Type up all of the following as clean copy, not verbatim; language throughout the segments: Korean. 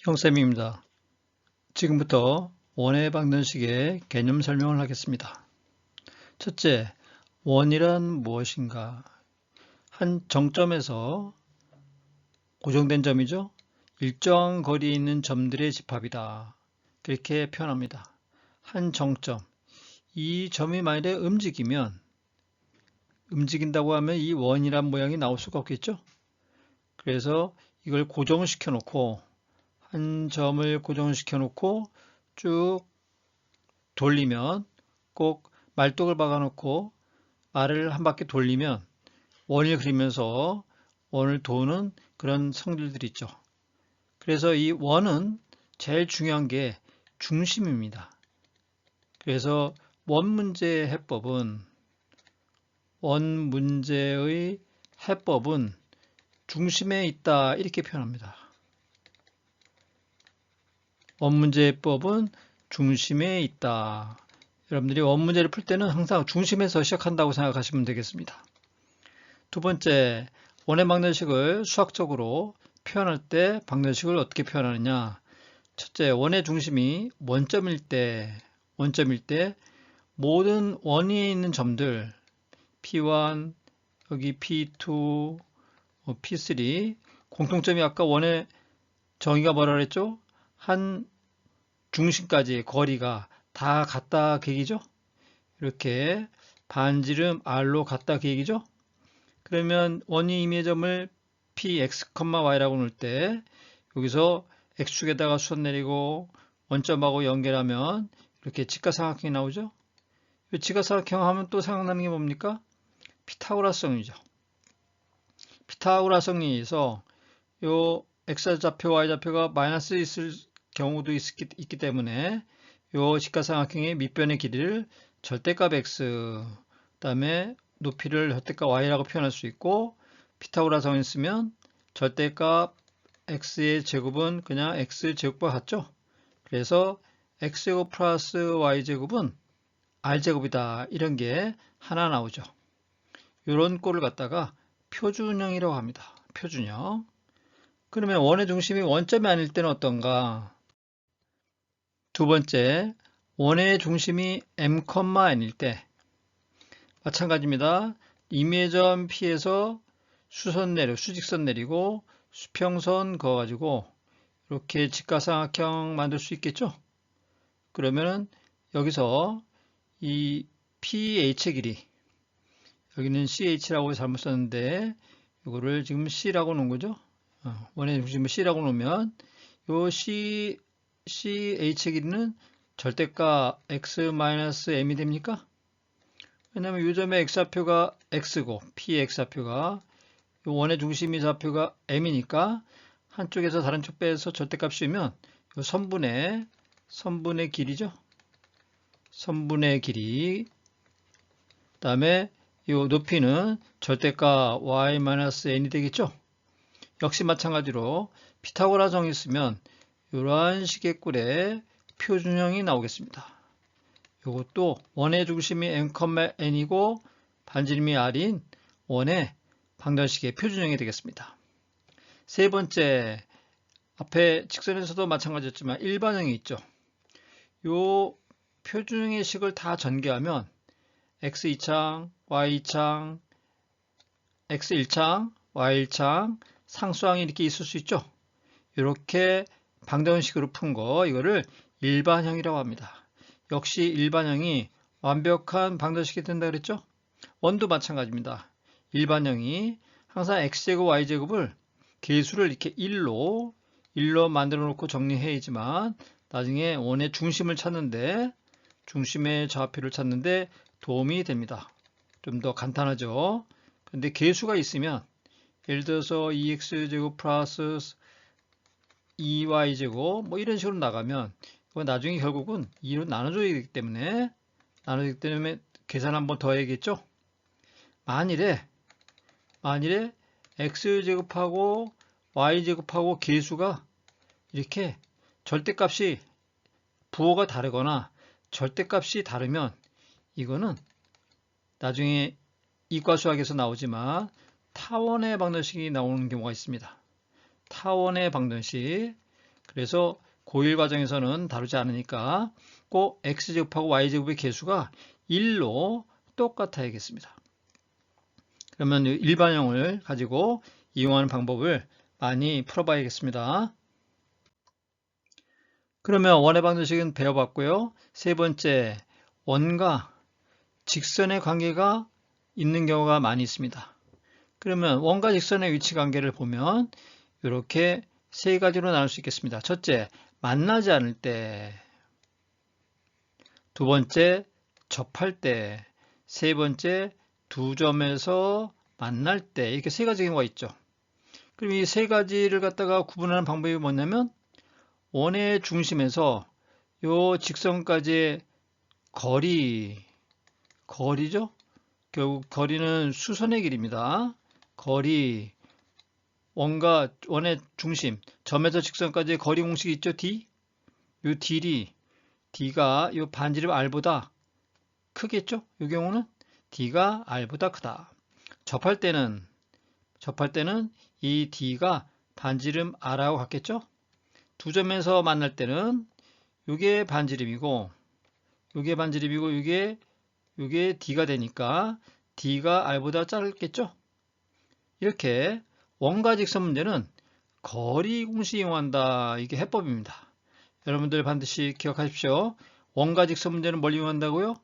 형쌤입니다. 지금부터 원의 방정식의 개념 설명을 하겠습니다. 첫째, 원이란 무엇인가? 한 정점에서 고정된 점이죠. 일정한 거리에 있는 점들의 집합이다. 그렇게 표현합니다. 한 정점, 이 점이 만일에 움직인다고 하면 이 원이란 모양이 나올 수가 없겠죠. 그래서 이걸 고정시켜 놓고 한 점을 고정시켜 놓고 쭉 돌리면, 꼭 말뚝을 박아 놓고 말을 한 바퀴 돌리면 원을 그리면서 원을 도는 그런 성질들이 있죠. 그래서 이 원은 제일 중요한 게 중심입니다. 그래서 원 문제의 해법은 중심에 있다, 이렇게 표현합니다. 원 문제의 해법은 중심에 있다. 여러분들이 원 문제를 풀 때는 항상 중심에서 시작한다고 생각하시면 되겠습니다. 두 번째, 원의 방정식을 수학적으로 표현할 때 방정식을 어떻게 표현하느냐. 첫째, 원의 중심이 원점일 때 모든 원위에 있는 점들 P1, 여기 P2, P3 공통점이 아까 원의 정의가 뭐라 그랬죠? 한 중심까지의 거리가 다 같다, 그 얘기죠? 이렇게 반지름 R로 같다, 그 얘기죠? 그러면 원위 임의의 점을 Px, Y라고 놓을 때 여기서 X축에다가 수선 내리고 원점하고 연결하면 이렇게 직각삼각형이 나오죠? 직각삼각형 하면 또 생각나는 게 뭡니까? 피타고라성이죠. 피타고라성에 의해서 요 X좌표, Y좌표가 마이너스 있을 경우도 있기 때문에 요 직각삼각형의 밑변의 길이를 절대값 X, 그다음에 높이를 절대값 Y라고 표현할 수 있고, 피타고라성을 쓰면 절대값 X의 제곱은 그냥 X제곱과 같죠. 그래서 X제곱 플러스 Y제곱은 R제곱이다, 이런 게 하나 나오죠. 이런 꼴을 갖다가 표준형이라고 합니다. 표준형. 그러면 원의 중심이 원점이 아닐 때는 어떤가? 두 번째, 원의 중심이 Mn일 때 마찬가지입니다. 임의의 점 P에서 수직선 내리고 수평선 그어가지고 이렇게 직각삼각형 만들 수 있겠죠? 그러면은 여기서 이 PH의 길이, 여기는 CH라고 잘못 썼는데 이거를 지금 C라고 놓은 거죠? 원의 중심을 C라고 놓으면 요 CH의 길이는 절대값 X-M이 됩니까? 왜냐면 이 점의 X좌표가 X고 PX좌표가 원의 중심의 좌표가 M이니까 한쪽에서 다른 쪽 빼서 절대값 씌우면 이 선분의 길이죠. 선분의 길이, 그 다음에 이 높이는 절대값 y-n이 되겠죠. 역시 마찬가지로 피타고라성이 있으면 이러한 식의 꼴의 표준형이 나오겠습니다. 이것도 원의 중심이 Mn이고 반지름이 R인 원의 방정식의 표준형이 되겠습니다. 세 번째, 앞에 직선에서도 마찬가지였지만 일반형이 있죠. 이 표준형의 식을 다 전개하면 x2창, y2창, x1창, y1창, 상수항이 이렇게 있을 수 있죠. 이렇게 방정식으로 푼 거, 이거를 일반형이라고 합니다. 역시 일반형이 완벽한 방정식이 된다 그랬죠? 원도 마찬가지입니다. 일반형이 항상 x제곱, y제곱을 계수를 이렇게 1로 만들어 놓고 정리해야지만 나중에 원의 중심을 찾는데, 중심의 좌표를 찾는데 도움이 됩니다. 좀 더 간단하죠? 근데 계수가 있으면 예를 들어서 2x제곱 플러스 2y제곱 뭐 이런 식으로 나가면 나중에 결국은 2로 나눠줘야 되기 때문에 계산 한번 더 해야겠죠? 만일에 x제곱하고 y제곱하고 계수가 이렇게 절대값이 부호가 다르거나 절대값이 다르면 이거는 나중에 이과수학에서 나오지만 타원의 방정식이 나오는 경우가 있습니다. 타원의 방정식. 그래서 고1 과정에서는 다루지 않으니까 꼭 x제곱하고 y제곱의 개수가 1로 똑같아야겠습니다. 그러면 일반형을 가지고 이용하는 방법을 많이 풀어봐야겠습니다. 그러면 원의 방정식은 배워봤고요. 세 번째, 원과 직선의 관계가 있는 경우가 많이 있습니다. 그러면 원과 직선의 위치 관계를 보면 이렇게 세 가지로 나눌 수 있겠습니다. 첫째, 만나지 않을 때. 두 번째, 접할 때. 세 번째, 두 점에서 만날 때. 이렇게 세 가지 경우가 있죠. 그럼 이 세 가지를 갖다가 구분하는 방법이 뭐냐면 원의 중심에서 요 직선까지의 거리죠? 결국 거리는 수선의 길입니다. 거리, 원과 원의 중심, 점에서 직선까지의 거리 공식이 있죠? D? 요 D가 요 반지름 R보다 크겠죠? 이 경우는 D가 R보다 크다. 접할 때는 이 D가 반지름 R하고 같겠죠? 두 점에서 만날 때는 이게 반지름이고 이게 D가 되니까 D가 R보다 짧겠죠? 이렇게 원과 직선 문제는 거리 공식 이용한다. 이게 해법입니다. 여러분들 반드시 기억하십시오. 원과 직선 문제는 뭘 이용한다고요?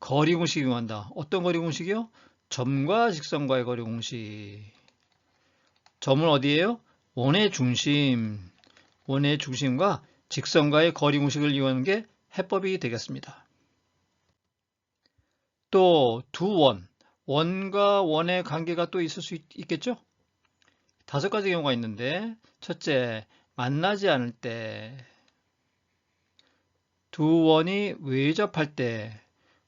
거리 공식 이용한다. 어떤 거리 공식이요? 점과 직선과의 거리 공식. 점은 어디예요? 원의 중심과 직선과의 거리 공식을 이용하는 게 해법이 되겠습니다. 또 두 원과 원의 관계가 또 있을 수 있겠죠? 5가지 경우가 있는데 첫째, 만나지 않을 때, 두 원이 외접할 때,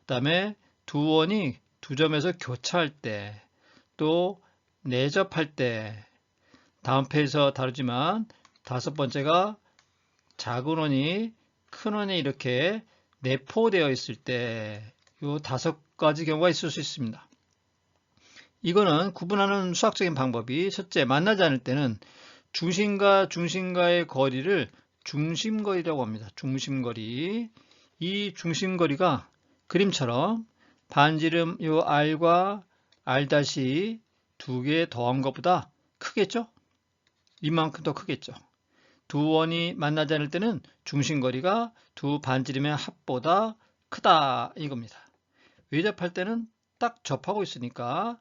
그 다음에 두 원이 두 점에서 교차할 때, 또 내접할 때, 다음 페이지에서 다루지만 5번째가 작은 원이 큰 원에 이렇게 내포되어 있을 때, 이 5가지 경우가 있을 수 있습니다. 이거는 구분하는 수학적인 방법이 첫째, 만나지 않을 때는 중심과의 거리를 중심거리라고 합니다. 중심거리. 이 중심거리가 그림처럼 반지름 요 R과 R' 두 개 더한 것보다 크겠죠? 이만큼 더 크겠죠. 두 원이 만나지 않을 때는 중심거리가 두 반지름의 합보다 크다 이겁니다. 외접할 때는 딱 접하고 있으니까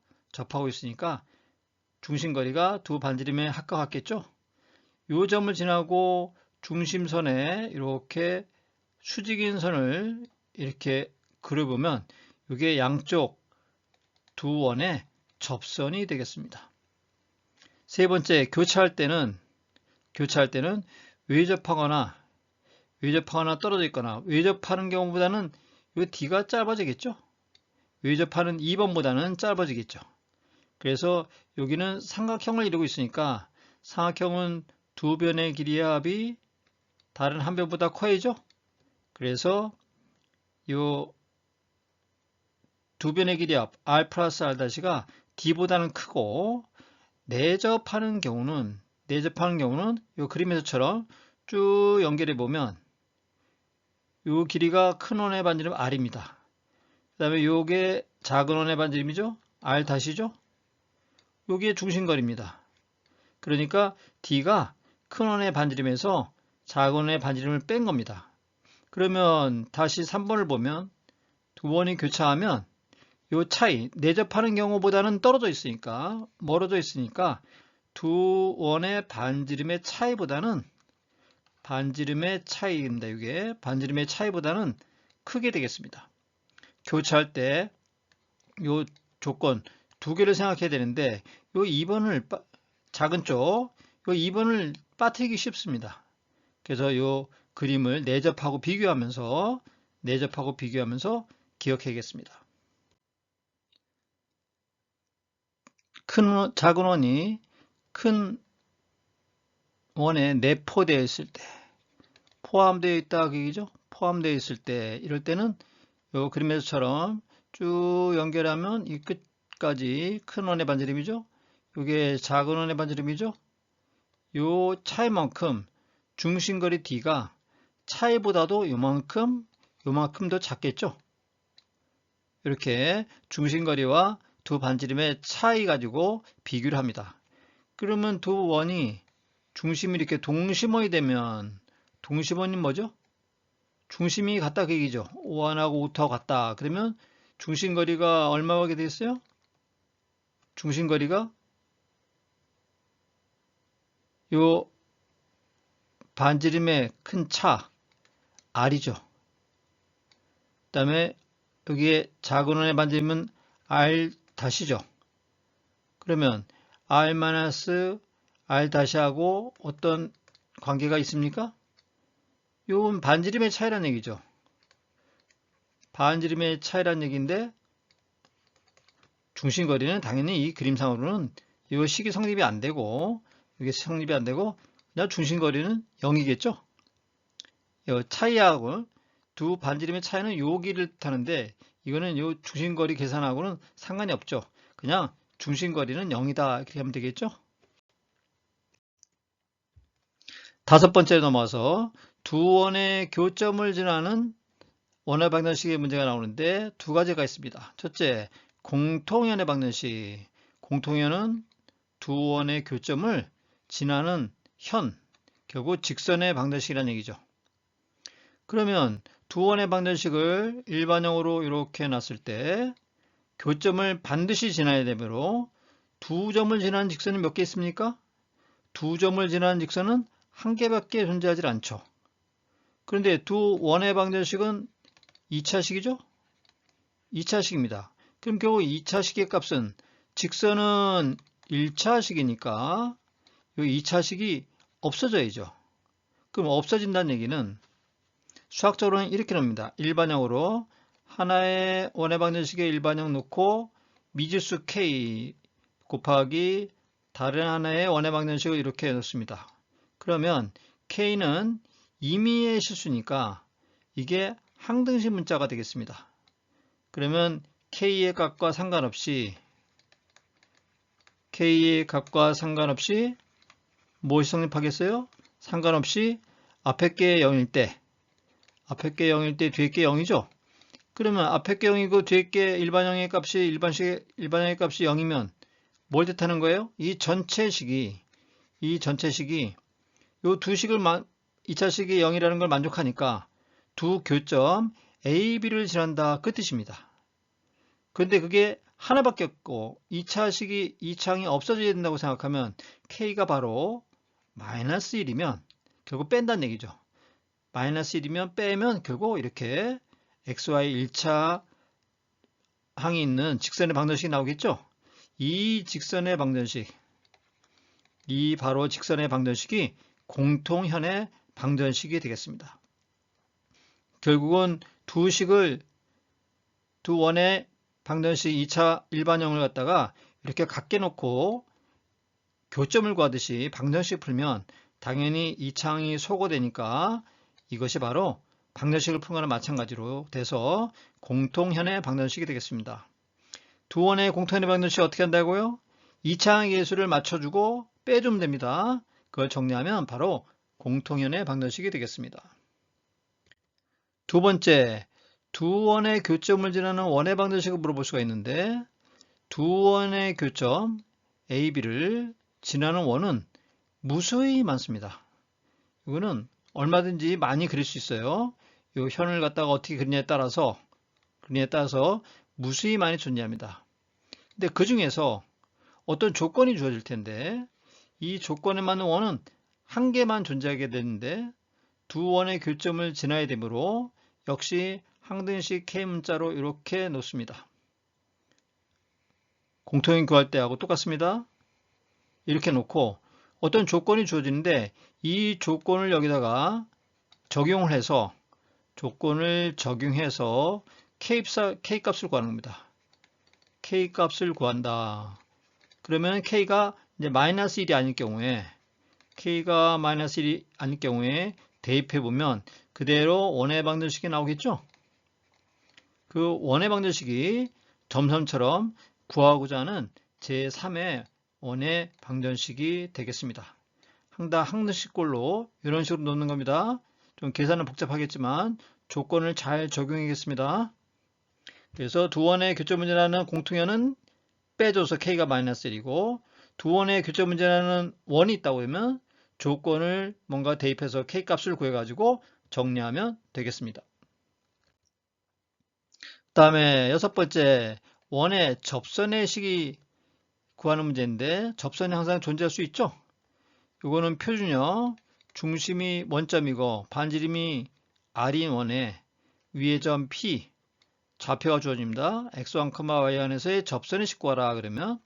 중심거리가 두 반지름의 합과 같겠죠? 요 점을 지나고 중심선에 이렇게 수직인 선을 이렇게 그려보면 이게 양쪽 두 원의 접선이 되겠습니다. 세 번째, 교차할 때는 외접하거나 떨어져 있거나 외접하는 경우보다는 이 D가 짧아지겠죠? 외접하는 2번보다는 짧아지겠죠. 그래서 여기는 삼각형을 이루고 있으니까 삼각형은 두 변의 길이의 합이 다른 한 변보다 커야죠. 그래서 이 두 변의 길이 합 R 플러스 R-가 D보다는 크고 내접하는 경우는 이 그림에서처럼 쭉 연결해 보면 이 길이가 큰 원의 반지름 R입니다. 그 다음에 요게 작은 원의 반지름이죠. R-죠. 요게 중심거리입니다. 그러니까 D가 큰 원의 반지름에서 작은 원의 반지름을 뺀 겁니다. 그러면 다시 3번을 보면 두 원이 교차하면 요 차이, 내접하는 경우보다는 멀어져 있으니까 두 원의 반지름의 차이보다는 이게 반지름의 차이보다는 크게 되겠습니다. 교차할 때 요 조건 두 개를 생각해야 되는데 요 2번을 작은 쪽, 요 2번을 빠뜨리기 쉽습니다. 그래서 요 그림을 내접하고 비교하면서 기억해야겠습니다. 작은 원이 큰 원에 내포되어 있을 때, 포함되어 있다 얘기죠. 포함되어 있을 때, 이럴 때는 요 그림에서처럼 쭉 연결하면 이 끝까지 큰 원의 반지름이죠. 이게 작은 원의 반지름이죠. 요 차이만큼 중심거리 D가 차이보다도 요만큼 더 작겠죠? 이렇게 중심거리와 두 반지름의 차이 가지고 비교를 합니다. 그러면 두 원이 중심이 이렇게 동심원이 되면 동심원이 뭐죠? 중심이 같다 그 얘기죠. 5원하고 5타고 같다. 그러면 중심거리가 얼마가 되겠어요? 중심거리가 요 반지름의 큰 차 R이죠. 그 다음에 여기에 작은 원의 반지름은 R 다시죠. 그러면 R-R 다시하고 어떤 관계가 있습니까? 이건 반지름의 차이란 얘기죠. 반지름의 차이란 얘기인데 중심거리는 당연히 이 그림상으로는 이 식이 성립이 안 되고 이게 성립이 안 되고 그냥 중심거리는 0이겠죠. 이 차이하고 두 반지름의 차이는 요 길을 타는데 이거는 요 중심거리 계산하고는 상관이 없죠. 그냥 중심거리는 0이다 이렇게 하면 되겠죠. 다섯 번째 넘어와서 두 원의 교점을 지나는 원의 방정식의 문제가 나오는데 두 가지가 있습니다. 첫째, 공통연의 방정식. 공통연은 두 원의 교점을 지나는 현, 결국 직선의 방정식이라는 얘기죠. 그러면 두 원의 방정식을 일반형으로 이렇게 놨을 때 교점을 반드시 지나야 되므로 두 점을 지나는 직선이 몇 개 있습니까? 두 점을 지나는 직선은 한 개밖에 존재하지 않죠. 그런데 두 원의 방정식은 2차식이죠? 2차식입니다. 그럼 결국 2차식의 값은 직선은 1차식이니까 이 2차식이 없어져야죠. 그럼 없어진다는 얘기는 수학적으로는 이렇게 납니다. 일반형으로 하나의 원의 방정식에 일반형 놓고 미지수 k 곱하기 다른 하나의 원의 방정식을 이렇게 놓습니다. 그러면 k는 임의의 실수니까 이게 항등식 문자가 되겠습니다. 그러면 k의 값과 상관없이 무엇이 성립하겠어요? 상관없이 앞에 게 0일 때 뒤에 게 0이죠? 그러면 앞에 게 0이고 뒤에 게 일반형의 값이 0이면 뭘 뜻하는 거예요? 이 전체식이 이 두 식을 2차식이 0이라는 걸 만족하니까 두 교점 A, B를 지난다 그 뜻입니다. 그런데 그게 하나밖에 없고 2차항이 없어져야 된다고 생각하면 K가 바로 마이너스 1이면 결국 뺀다는 얘기죠. 마이너스 1이면 빼면 결국 이렇게 XY 1차 항이 있는 직선의 방정식이 나오겠죠. 이 직선의 방정식, 이 바로 직선의 방정식이 공통현의 방정식이 되겠습니다. 결국은 두 원의 방정식 2차 일반형을 갖다가 이렇게 같게 놓고 교점을 구하듯이 방정식 풀면 당연히 2차항이 소거되니까 이것이 바로 방정식을 푼 거나 마찬가지로 돼서 공통현의 방정식이 되겠습니다. 두 원의 공통현의 방정식 어떻게 한다고요? 2차항의 개수를 맞춰주고 빼주면 됩니다. 그걸 정리하면 바로 공통현의 방정식이 되겠습니다. 두 번째, 두 원의 교점을 지나는 원의 방정식을 물어볼 수가 있는데 두 원의 교점 A, B를 지나는 원은 무수히 많습니다. 이거는 얼마든지 많이 그릴 수 있어요. 이 현을 갖다가 어떻게 그리냐에 따라서 무수히 많이 존재합니다. 근데 그 중에서 어떤 조건이 주어질 텐데 이 조건에 맞는 원은 한 개만 존재하게 되는데 두 원의 교점을 지나야 되므로 역시 항등식 K문자로 이렇게 놓습니다. 공통인 구할 때하고 똑같습니다. 이렇게 놓고 어떤 조건이 주어지는데 이 조건을 여기다가 적용을 해서 K값을 구하는 겁니다. K값을 구한다. 그러면 K가 이제 마이너스 1이 아닐 경우에 대입해 보면 그대로 원의 방정식이 나오겠죠? 그 원의 방정식이 점선처럼 구하고자 하는 제3의 원의 방정식이 되겠습니다. 항등식 꼴로 이런 식으로 놓는 겁니다. 좀 계산은 복잡하겠지만 조건을 잘 적용하겠습니다. 그래서 두 원의 교점 문제라는 공통연은 빼줘서 k가 마이너스 1이고 두 원의 교점 문제라는 원이 있다고 하면 조건을 뭔가 대입해서 k 값을 구해가지고 정리하면 되겠습니다. 그 다음에 여섯 번째, 원의 접선의 식이 구하는 문제인데 접선이 항상 존재할 수 있죠? 이거는 표준형, 중심이 원점이고 반지름이 r인 원에 위의 점 P, 좌표가 주어집니다. x1, y1에서의 접선의 식 구하라 그러면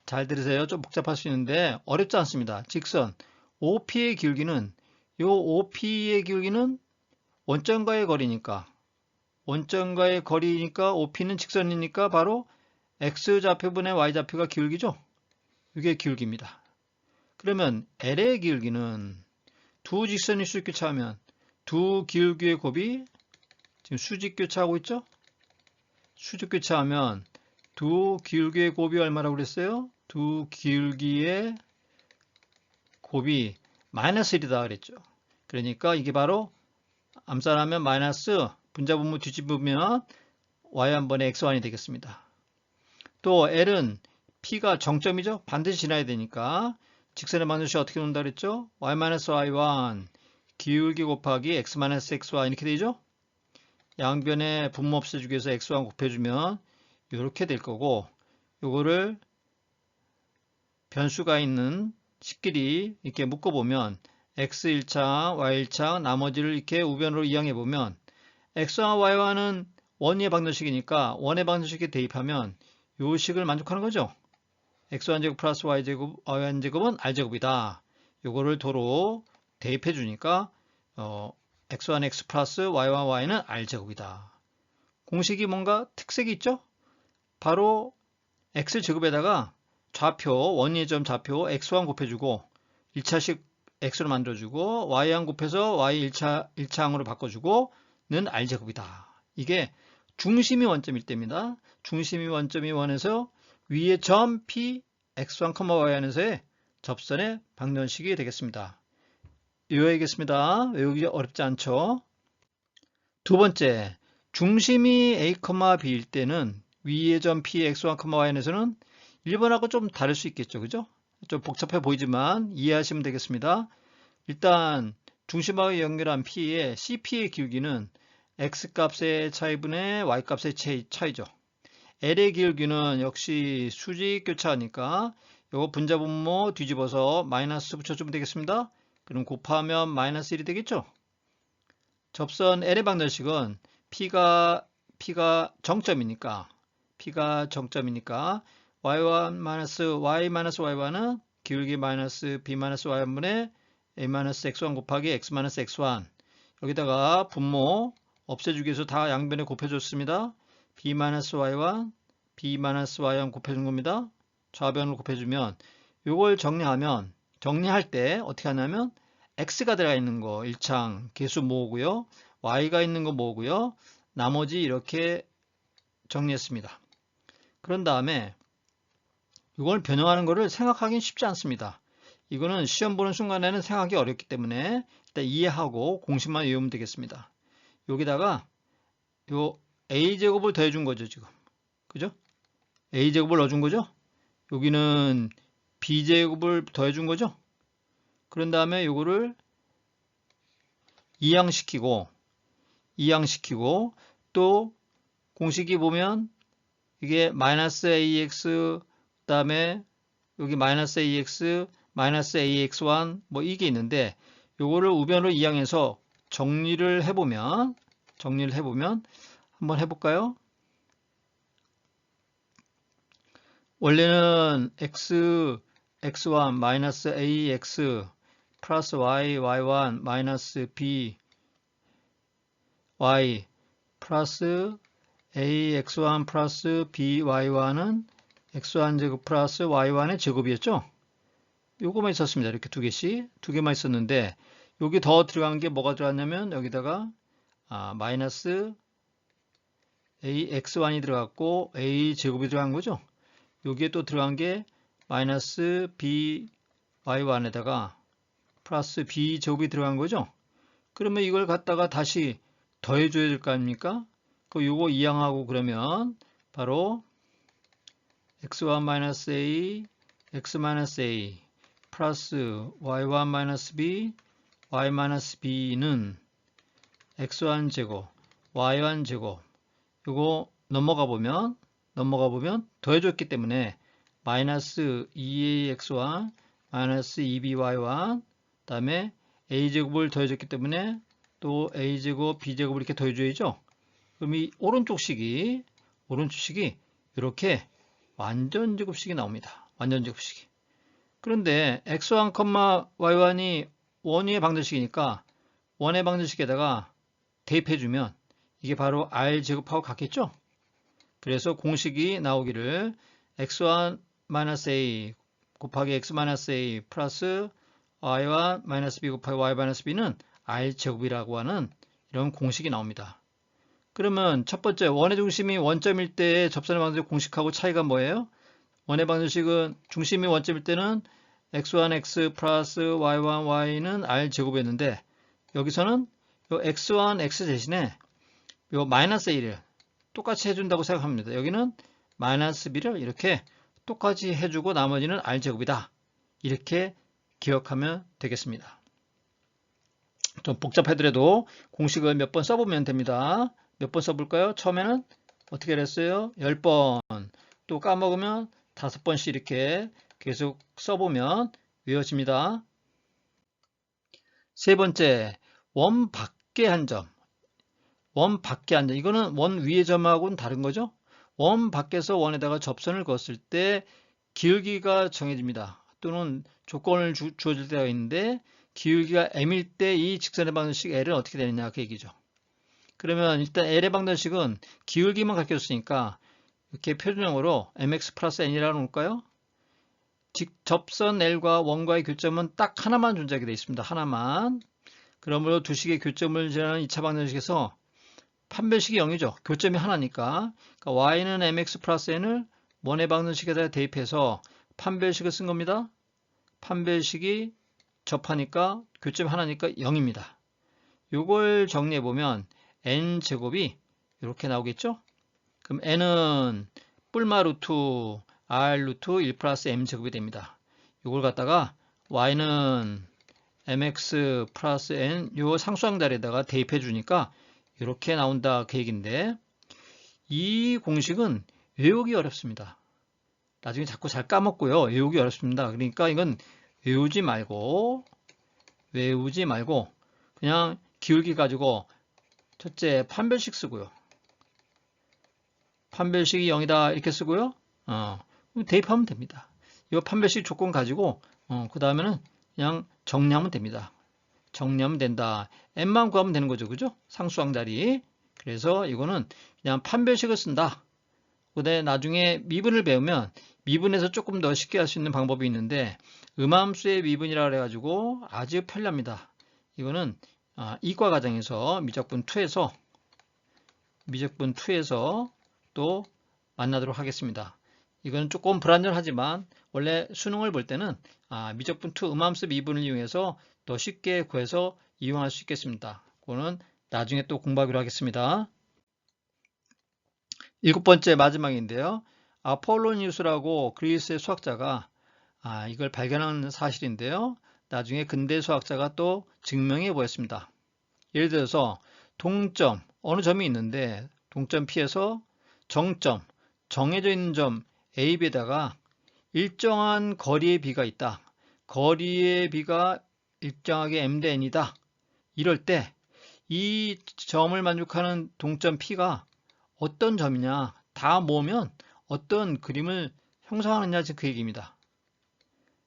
잘 들으세요. 좀 복잡할 수 있는데 어렵지 않습니다. 직선 OP의 기울기는 OP의 기울기는 원점과의 거리니까 OP는 직선이니까 바로 x좌표분의 y좌표가 기울기죠. 이게 기울기입니다. 그러면 L의 기울기는 두 직선이 수직교차하면 두 기울기의 곱이 지금 수직교차하고 있죠? 수직교차하면 두 기울기의 곱이 얼마라고 그랬어요? 두 기울기의 곱이 마이너스 1이다 그랬죠. 그러니까 이게 바로 암산하면 마이너스 분자분모 뒤집으면 y 한 번에 x1이 되겠습니다. 또 L은 P가 정점이죠. 반드시 지나야 되니까 직선의 방정식 어떻게 놓는다 그랬죠? y-y1 기울기 곱하기 x-x1 이렇게 되죠? 양변에 분모 없애주기 위해서 x1 곱해주면 이렇게 될 거고 요거를 변수가 있는 식끼리 이렇게 묶어보면 x 1창, y 1창 나머지를 이렇게 우변으로 이항해보면 x와 y와는 원의 방정식이니까 원의 방정식에 대입하면 요 식을 만족하는 거죠. x1제곱 플러스 y제곱, y1제곱은 r제곱이다. 요거를 도로 대입해 주니까 x1, x 플러스 y1, y는 r제곱이다. 공식이 뭔가 특색이 있죠? 바로 x제곱에다가 좌표, 원의 점 좌표 x1 곱해주고 1차식 x로 만들어주고 y1 곱해서 y 1차항으로 바꿔주고 는 r제곱이다. 이게 중심이 원점일 때입니다. 중심이 원점이 원에서 위에 점 P, x1, y1에서의 접선의 방정식이 되겠습니다. 외워야겠습니다. 외우기 어렵지 않죠? 두 번째, 중심이 a, b일 때는 위의 점 P, x1, y1에서는 1번하고 좀 다를 수 있겠죠. 그죠? 좀 복잡해 보이지만 이해하시면 되겠습니다. 일단 중심하고 연결한 P의 CP의 기울기는 X값의 차이분의 Y값의 차이죠. L의 기울기는 역시 수직 교차하니까 이거 분자분모 뒤집어서 마이너스 붙여주면 되겠습니다. 그럼 곱하면 마이너스 1이 되겠죠. 접선 L의 방정식은 P가 정점이니까 y-y1은 기울기 마이너스 b-y1분의 a-x1 곱하기 x-x1 여기다가 분모 없애주기 위해서 다 양변에 곱해줬습니다. b-y1, b-y1 곱해준 겁니다. 좌변을 곱해주면 이걸 정리할 때 어떻게 하냐면 x가 들어가 있는 거 1창 개수 모으고요. y가 있는 거 모으고요. 나머지 이렇게 정리했습니다. 그런 다음에 이걸 변형하는 것을 생각하기는 쉽지 않습니다. 이거는 시험 보는 순간에는 생각하기 어렵기 때문에 일단 이해하고 공식만 외우면 되겠습니다. 여기다가 요 a제곱을 더해준 거죠, 지금. 그죠? a제곱을 넣어준 거죠? 여기는 b제곱을 더해준 거죠? 그런 다음에 요거를 이항시키고 또 공식이 보면 이게 마이너스 ax 그 다음에 여기 마이너스 ax 마이너스 ax1 뭐 이게 있는데 요거를 우변으로 이항해서 정리를 해보면 한번 해볼까요? 원래는 x1 마이너스 ax 플러스 y1 마이너스 b y 플러스 ax1 플러스 by1은 x1제곱 플러스 y1의 제곱이었죠? 요거만 있었습니다. 이렇게 두 개만 있었는데 여기 더 들어간 게 뭐가 들어갔냐면 여기다가 마이너스 ax1이 들어갔고 a제곱이 들어간 거죠. 여기에 또 들어간 게 마이너스 y1에다가 플러스 b제곱이 들어간 거죠. 그러면 이걸 갖다가 다시 더해줘야 될 거 아닙니까? 요거 이항하고 그러면 바로 x1-a, x-a 플러스 y1-b, y-b는 x1제곱, y1제곱 요거 넘어가 보면 더해줬기 때문에 마이너스 2ax1 마이너스 2by1 다음에 a제곱을 더해줬기 때문에 또 a제곱, b제곱을 이렇게 더해줘야죠. 그럼 이 오른쪽 식이 이렇게 완전제곱식이 나옵니다. 완전제곱식이. 그런데 x1, y1이 원위의 방정식이니까 원의 방정식에다가 대입해주면 이게 바로 r제곱하고 같겠죠? 그래서 공식이 나오기를 x1-a 곱하기 x-a 플러스 y1-b 곱하기 y-b는 r제곱이라고 하는 이런 공식이 나옵니다. 그러면 첫 번째 원의 중심이 원점일 때의 접선의 방정식 공식하고 차이가 뭐예요? 원의 방정식은 중심이 원점일 때는 x1x 플러스 y1y는 r제곱이었는데 여기서는 요 x1x 대신에 요 마이너스 a를 똑같이 해준다고 생각합니다. 여기는 마이너스 b를 이렇게 똑같이 해주고 나머지는 r제곱이다. 이렇게 기억하면 되겠습니다. 좀 복잡하더라도 공식을 몇 번 써보면 됩니다. 몇 번 써볼까요? 처음에는 어떻게 했어요? 10번. 또 까먹으면 5번씩 이렇게 계속 써보면 외워집니다. 세 번째, 원 밖에 한 점. 원 밖에 한 점. 이거는 원 위의 점하고는 다른 거죠? 원 밖에서 원에다가 접선을 그었을 때 기울기가 정해집니다. 또는 조건을 주어질 때가 있는데 기울기가 m일 때 이 직선의 방정식 L은 어떻게 되느냐 그 얘기죠. 그러면 일단 L의 방정식은 기울기만 가르쳐줬으니까 이렇게 표준형으로 mx 플러스 n이라고 놓을까요? 접선 L과 원과의 교점은 딱 하나만 존재하게 되어 있습니다. 하나만. 그러므로 두 식의 교점을 지나는 2차 방정식에서 판별식이 0이죠. 교점이 하나니까. 그러니까 y는 mx 플러스 n을 원의 방정식에다 대입해서 판별식을 쓴 겁니다. 판별식이 접하니까 교점이 하나니까 0입니다. 요걸 정리해보면 n제곱이 이렇게 나오겠죠? 그럼 n은 뿔마 루트 r 루트 1 플러스 m제곱이 됩니다. 요걸 갖다가 y는 mx 플러스 n 요 상수항자리에다가 대입해 주니까 이렇게 나온다 그 얘기인데 이 공식은 외우기 어렵습니다. 나중에 자꾸 잘 까먹고요. 외우기 어렵습니다. 그러니까 이건 외우지 말고 그냥 기울기 가지고 첫째 판별식 쓰고요. 판별식이 0이다 이렇게 쓰고요. 대입하면 됩니다. 이 판별식 조건 가지고 그 다음에는 그냥 정리하면 됩니다. 정리하면 된다. n만 구하면 되는 거죠. 그죠? 상수항자리. 그래서 이거는 그냥 판별식을 쓴다. 그다음에 나중에 미분을 배우면 미분에서 조금 더 쉽게 할 수 있는 방법이 있는데 음함수의 미분이라 그래가지고 아주 편리합니다. 이거는 이과 과정에서 미적분 2에서 또 만나도록 하겠습니다. 이건 조금 불안전하지만 원래 수능을 볼 때는 미적분 2 음함수 미분을 이용해서 더 쉽게 구해서 이용할 수 있겠습니다. 그거는 나중에 또 공부하기로 하겠습니다. 7번째 마지막인데요. 아폴로니우스라고 그리스의 수학자가 이걸 발견한 사실인데요. 나중에 근대 수학자가 또 증명해 보였습니다. 예를 들어서 동점, 어느 점이 있는데 동점 P에서 정점, 정해져 있는 점 A, B에다가 일정한 거리의 B가 있다. 거리의 B가 일정하게 M 대 N이다. 이럴 때 이 점을 만족하는 동점 P가 어떤 점이냐 다 모으면 어떤 그림을 형성하느냐 그 얘기입니다.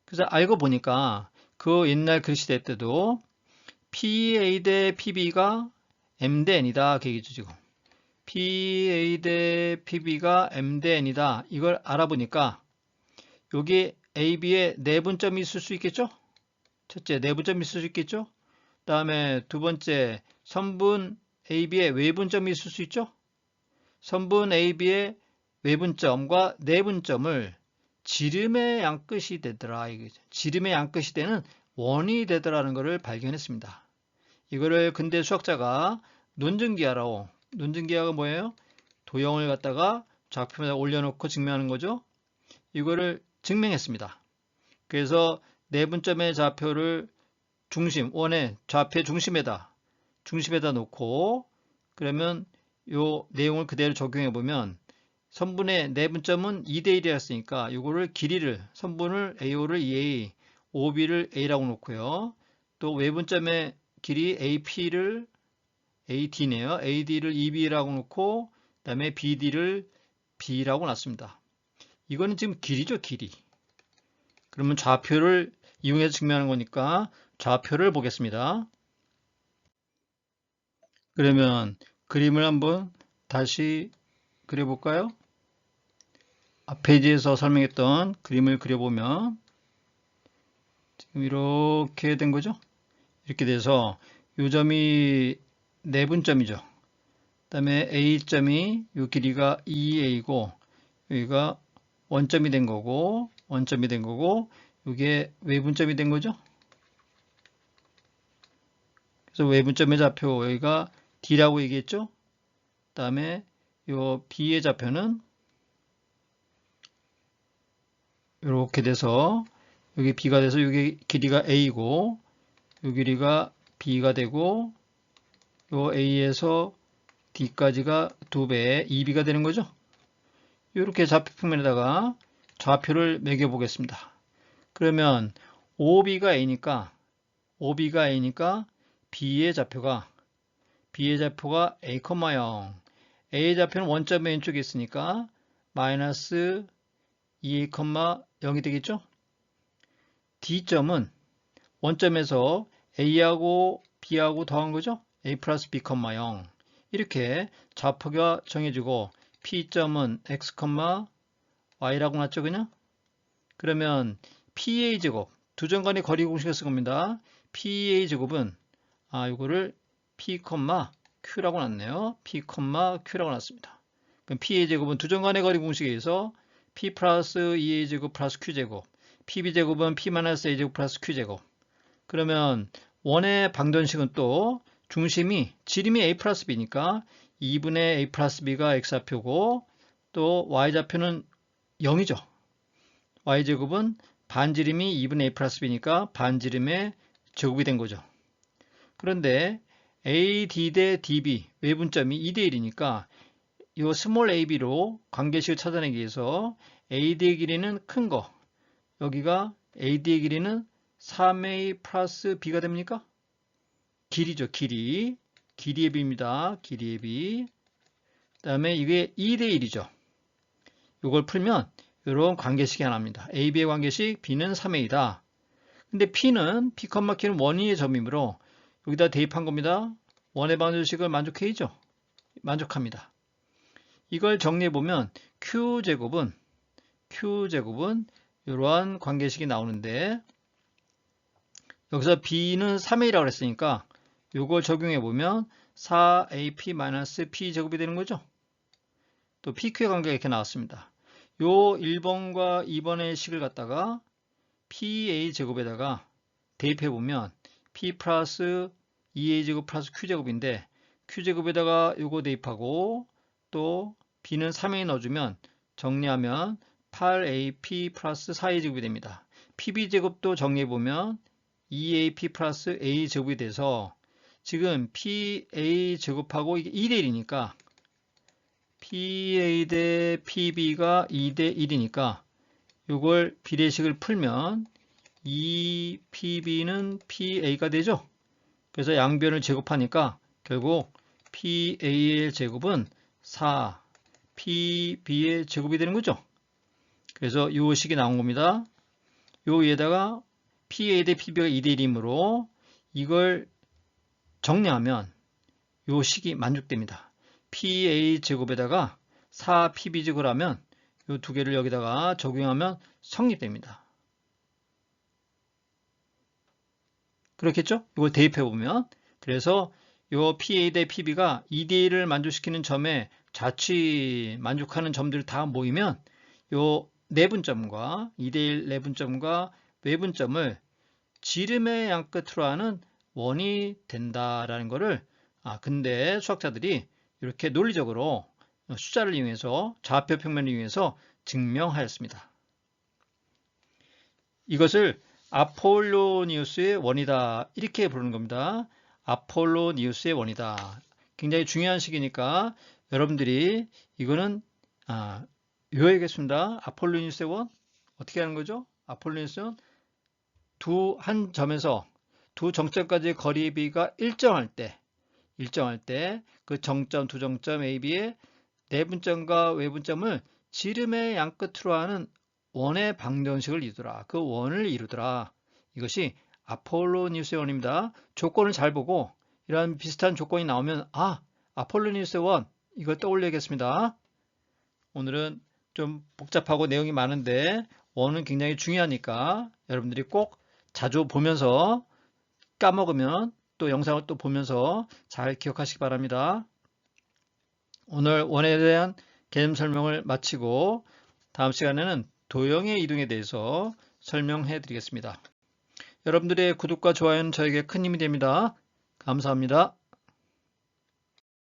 그래서 알고 보니까 그 옛날 글씨대 때도 PA 대 PB가 M 대 N이다 그 얘기죠. 지금 PA 대 PB가 M 대 N이다 이걸 알아보니까 여기 AB에 내분점이 있을 수 있겠죠. 첫째 내분점이 있을 수 있겠죠. 그 다음에 두 번째 선분 AB에 외분점이 있을 수 있죠. 선분 AB의 외분점과 내분점을 지름의 양끝이 되더라. 지름의 양끝이 되는 원이 되더라는 것을 발견했습니다. 이거를 근대 수학자가 논증기하라고, 논증기하가 뭐예요? 도형을 갖다가 좌표에다 올려놓고 증명하는 거죠. 이거를 증명했습니다. 그래서 내분점의 좌표를 중심, 원의 좌표의 중심에다 놓고, 그러면 요 내용을 그대로 적용해 보면 선분의 내분점은 2대1이라 했으니까 이거를 길이를, 선분을 AO를 2A, OB를 A라고 놓고요. 또 외분점의 길이 AP를 AD네요. AD를 EB라고 놓고 그 다음에 BD를 B라고 놨습니다. 이거는 지금 길이죠, 길이. 그러면 좌표를 이용해서 증명하는 거니까 좌표를 보겠습니다. 그러면 그림을 한번 다시 그려볼까요? 앞 페이지에서 설명했던 그림을 그려보면 지금 이렇게 된 거죠. 이렇게 돼서 이 점이 내분점이죠. 그 다음에 A점이 이 길이가 2A고 여기가 원점이 된 거고 이게 외분점이 된 거죠. 그래서 외분점의 좌표 여기가 D라고 얘기했죠. 그 다음에 요 B의 좌표는 이렇게 돼서 여기 B가 돼서 여기 길이가 A고 요 길이가 B가 되고 요 A에서 D까지가 2배 2B가 되는 거죠. 이렇게 좌표평면에다가 좌표를 매겨 보겠습니다. 그러면 OB가 A니까 B의 좌표가 A, 0. A의 좌표는 원점 왼쪽에 있으니까 마이너스 2A, 0이 되겠죠? D점은 원점에서 A하고 B하고 더한 거죠? A 플러스 B, 0. 이렇게 좌표가 정해지고 P점은 X, Y라고 놨죠, 그냥? 그러면 PA 제곱, 두 점 간의 거리 공식을 쓴 겁니다. PA 제곱은 이거를 P, Q라고 놨네요. P, Q라고 놨습니다. 그럼 PA 제곱은 두 점 간의 거리 공식에 의해서 P 플러스 2A 제곱 플러스 Q 제곱, PB 제곱은 P 마이너스 A 제곱 플러스 Q 제곱. 그러면 원의 방정식은 또 중심이 지름이 A 플러스 B니까 2분의 A 플러스 B가 X좌표고 또 Y좌표는 0이죠. Y제곱은 반지름이 2분의 A 플러스 B니까 반지름의 제곱이 된 거죠. 그런데 AD 대 DB 외분점이 2대 1이니까 이 스몰 AB로 관계식을 찾아내기 위해서 AD의 길이는 큰 거, 여기가 AD의 길이는 3A 플러스 B가 됩니까? 길이죠, 길이의 B입니다. 길이의 B. 그 다음에 이게 2대 1이죠. 이걸 풀면 이런 관계식이 하나 납니다. AB의 관계식 B는 3A다. 근데 P는 P, Q는 원위의 점이므로 여기다 대입한 겁니다. 원의 방정식을 만족해야죠. 만족합니다. 이걸 정리해보면 Q제곱은 이러한 관계식이 나오는데 여기서 B는 3A라고 했으니까 이걸 적용해보면 4AP-P 제곱이 되는 거죠. 또 PQ의 관계가 이렇게 나왔습니다. 요 1번과 2번의 식을 갖다가 PA 제곱에다가 대입해보면 P 플러스 2A 제곱 플러스 Q 제곱인데 Q 제곱에다가 요거 대입하고 또 B는 3A 넣어주면 정리하면 8AP 플러스 4A 제곱이 됩니다. PB 제곱도 정리해보면 2AP 플러스 A 제곱이 돼서 지금 PA 제곱하고 이게 2대 1이니까 PA 대 PB가 2대 1이니까 이걸 비례식을 풀면 2PB는 PA가 되죠. 그래서 양변을 제곱하니까 결국 PA의 제곱은 4PB의 제곱이 되는 거죠. 그래서 이 식이 나온 겁니다. 요 위에다가 PA 대 PB가 2대 1이므로 이걸 정리하면 요 식이 만족됩니다. PA 제곱에다가 4PB 제곱을 하면 이 두 개를 여기다가 적용하면 성립됩니다. 그렇겠죠? 이걸 대입해 보면 그래서 요 PA 대 PB가 2대 1을 만족시키는 점에 자취 만족하는 점들이 다 모이면 요 내분점과 2대1 내분점과 외분점을 지름의 양 끝으로 하는 원이 된다라는 것을 근대 수학자들이 이렇게 논리적으로 숫자를 이용해서 좌표 평면을 이용해서 증명하였습니다. 이것을 아폴로니우스의 원이다 이렇게 부르는 겁니다. 아폴로니우스의 원이다. 굉장히 중요한 식이니까 여러분들이 이거는 외워야겠습니다. 아폴로니우스의 원 어떻게 하는 거죠? 아폴로니우스는 한 점에서 두 정점까지의 거리비가 일정할 때 그 정점, 두 정점 A, B의 내분점과 외분점을 지름의 양 끝으로 하는 원의 방정식을 이루더라. 그 원을 이루더라. 이것이 아폴로니우스의 원입니다. 조건을 잘 보고 이런 비슷한 조건이 나오면 아폴로니우스의 원 이걸 떠올려야겠습니다. 오늘은 좀 복잡하고 내용이 많은데 원은 굉장히 중요하니까 여러분들이 꼭 자주 보면서 까먹으면 또 영상을 또 보면서 잘 기억하시기 바랍니다. 오늘 원에 대한 개념 설명을 마치고 다음 시간에는 도형의 이동에 대해서 설명해 드리겠습니다. 여러분들의 구독과 좋아요는 저에게 큰 힘이 됩니다. 감사합니다.